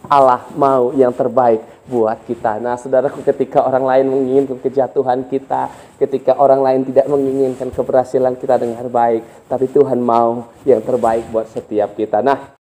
Allah mau yang terbaik buat kita. Nah, saudaraku, ketika orang lain menginginkan kejatuhan kita, ketika orang lain tidak menginginkan keberhasilan kita dengan baik, tapi Tuhan mau yang terbaik buat setiap kita. Nah,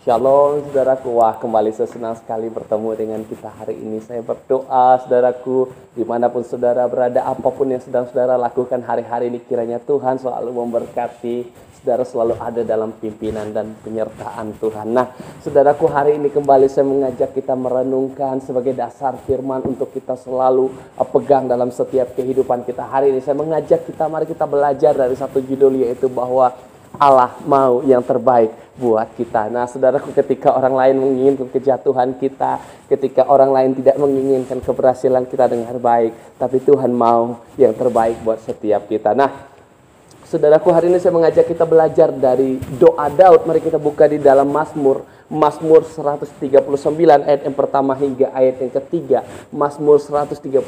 Shalom saudaraku, wah kembali saya senang sekali bertemu dengan kita hari ini. Saya berdoa saudaraku, dimanapun saudara berada, apapun yang sedang saudara lakukan hari-hari ini, kiranya Tuhan selalu memberkati, saudara selalu ada dalam pimpinan dan penyertaan Tuhan. Nah saudaraku, hari ini kembali saya mengajak kita merenungkan sebagai dasar firman untuk kita selalu pegang dalam setiap kehidupan kita. Hari ini saya mengajak kita, mari kita belajar dari satu judul, yaitu bahwa Allah mau yang terbaik buat kita. Nah saudaraku, ketika orang lain menginginkan kejatuhan kita, ketika orang lain tidak menginginkan keberhasilan kita dengan baik, tapi Tuhan mau yang terbaik buat setiap kita. Nah saudaraku, hari ini saya mengajak kita belajar dari doa Daud. Mari kita buka di dalam Mazmur 139 ayat yang pertama hingga ayat yang ketiga. Mazmur 139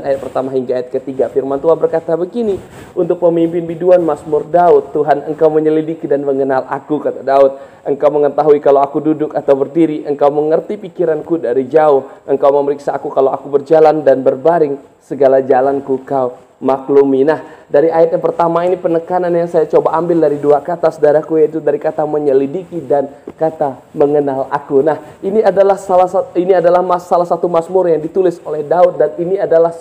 ayat pertama hingga ayat ketiga. Firman Tuhan berkata begini, untuk pemimpin biduan Mazmur Daud. Tuhan, engkau menyelidiki dan mengenal aku, kata Daud. Engkau mengetahui kalau aku duduk atau berdiri. Engkau mengerti pikiranku dari jauh. Engkau memeriksa aku kalau aku berjalan dan berbaring. Segala jalanku kau maklumi. Nah, dari ayat yang pertama ini penekanan yang saya coba ambil dari dua kata saudaraku, yaitu dari kata menyelidiki dan kata mengenal aku. Nah, ini adalah salah satu mazmur yang ditulis oleh Daud, dan ini adalah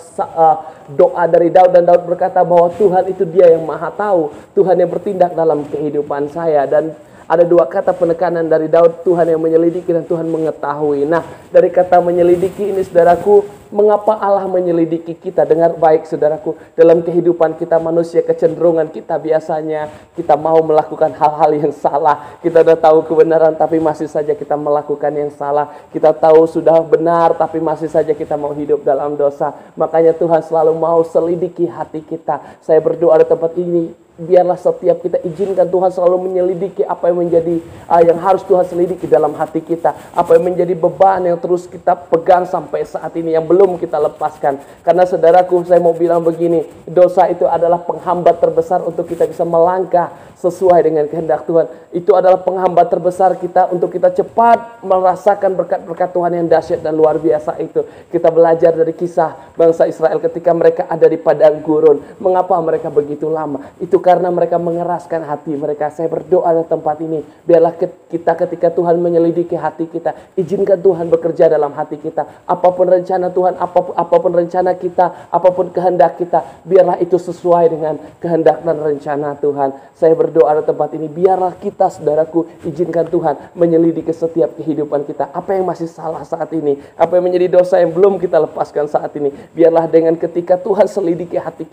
doa dari Daud, dan Daud berkata bahwa Tuhan itu Dia yang Maha Tahu, Tuhan yang bertindak dalam kehidupan saya. Dan ada dua kata penekanan dari Daud, Tuhan yang menyelidiki dan Tuhan mengetahui. Nah, dari kata menyelidiki ini saudaraku, mengapa Allah menyelidiki kita? Dengar baik saudaraku, dalam kehidupan kita manusia, kecenderungan kita biasanya kita mau melakukan hal-hal yang salah. Kita sudah tahu kebenaran tapi masih saja kita melakukan yang salah. Kita tahu sudah benar tapi masih saja kita mau hidup dalam dosa. Makanya Tuhan selalu mau selidiki hati kita. Saya berdoa di tempat ini, biarlah setiap kita izinkan Tuhan selalu menyelidiki apa yang menjadi yang harus Tuhan selidiki dalam hati kita, apa yang menjadi beban yang terus kita pegang sampai saat ini yang belum kita lepaskan. Karena saudaraku, saya mau bilang begini, dosa itu adalah penghambat terbesar untuk kita bisa melangkah sesuai dengan kehendak Tuhan. Itu adalah penghambat terbesar kita untuk kita cepat merasakan berkat-berkat Tuhan yang dahsyat dan luar biasa itu. Kita belajar dari kisah bangsa Israel ketika mereka ada di padang gurun. Mengapa mereka begitu lama? Itu karena mereka mengeraskan hati mereka. Saya berdoa di tempat ini, biarlah kita ketika Tuhan menyelidiki hati kita, izinkan Tuhan bekerja dalam hati kita. Apapun rencana Tuhan, apapun rencana kita, apapun kehendak kita, biarlah itu sesuai dengan kehendak dan rencana Tuhan. Saya berdoa di tempat ini, biarlah kita saudaraku, izinkan Tuhan menyelidiki setiap kehidupan kita. Apa yang masih salah saat ini, apa yang menjadi dosa yang belum kita lepaskan saat ini, biarlah dengan ketika Tuhan selidiki hati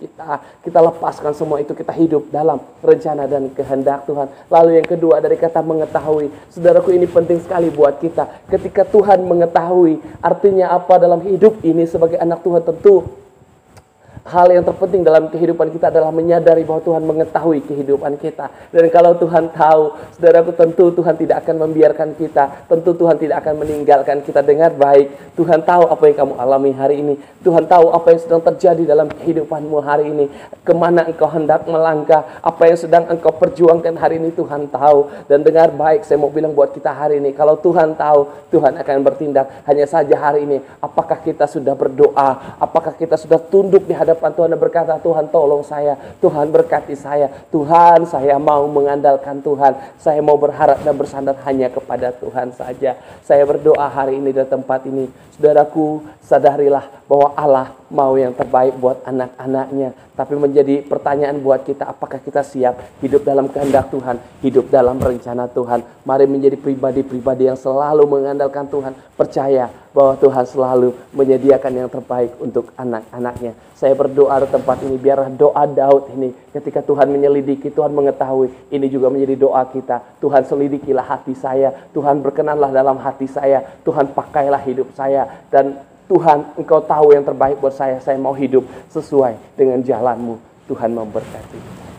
kita lepaskan semua itu, kita hidup dalam rencana dan kehendak Tuhan. Lalu yang kedua dari kata mengetahui. Saudaraku, ini penting sekali buat kita. Ketika Tuhan mengetahui, artinya apa dalam hidup ini sebagai anak Tuhan? Tentu hal yang terpenting dalam kehidupan kita adalah menyadari bahwa Tuhan mengetahui kehidupan kita. Dan kalau Tuhan tahu, saudaraku, tentu Tuhan tidak akan membiarkan kita. Tentu Tuhan tidak akan meninggalkan kita. Dengar baik, Tuhan tahu apa yang kamu alami hari ini. Tuhan tahu apa yang sedang terjadi dalam kehidupanmu hari ini. Kemana engkau hendak melangkah, apa yang sedang engkau perjuangkan hari ini, Tuhan tahu. Dan dengar baik, saya mau bilang buat kita hari ini, kalau Tuhan tahu, Tuhan akan bertindak. Hanya saja hari ini, apakah kita sudah berdoa? Apakah kita sudah tunduk di hadapan Tuhan dan berkata, Tuhan tolong saya, Tuhan berkati saya, Tuhan saya mau mengandalkan Tuhan, saya mau berharap dan bersandar hanya kepada Tuhan saja. Saya berdoa hari ini di tempat ini, saudaraku, sadarilah bahwa Allah mau yang terbaik buat anak-anaknya. Tapi menjadi pertanyaan buat kita, apakah kita siap hidup dalam kehendak Tuhan, hidup dalam rencana Tuhan? Mari menjadi pribadi-pribadi yang selalu mengandalkan Tuhan, percaya bahwa Tuhan selalu menyediakan yang terbaik untuk anak-anaknya. Saya berdoa di tempat ini, biarlah doa Daud ini, ketika Tuhan menyelidiki, Tuhan mengetahui, ini juga menjadi doa kita. Tuhan selidikilah hati saya, Tuhan berkenanlah dalam hati saya, Tuhan pakailah hidup saya, dan Tuhan, Engkau tahu yang terbaik buat saya mau hidup sesuai dengan jalan-Mu. Tuhan memberkati.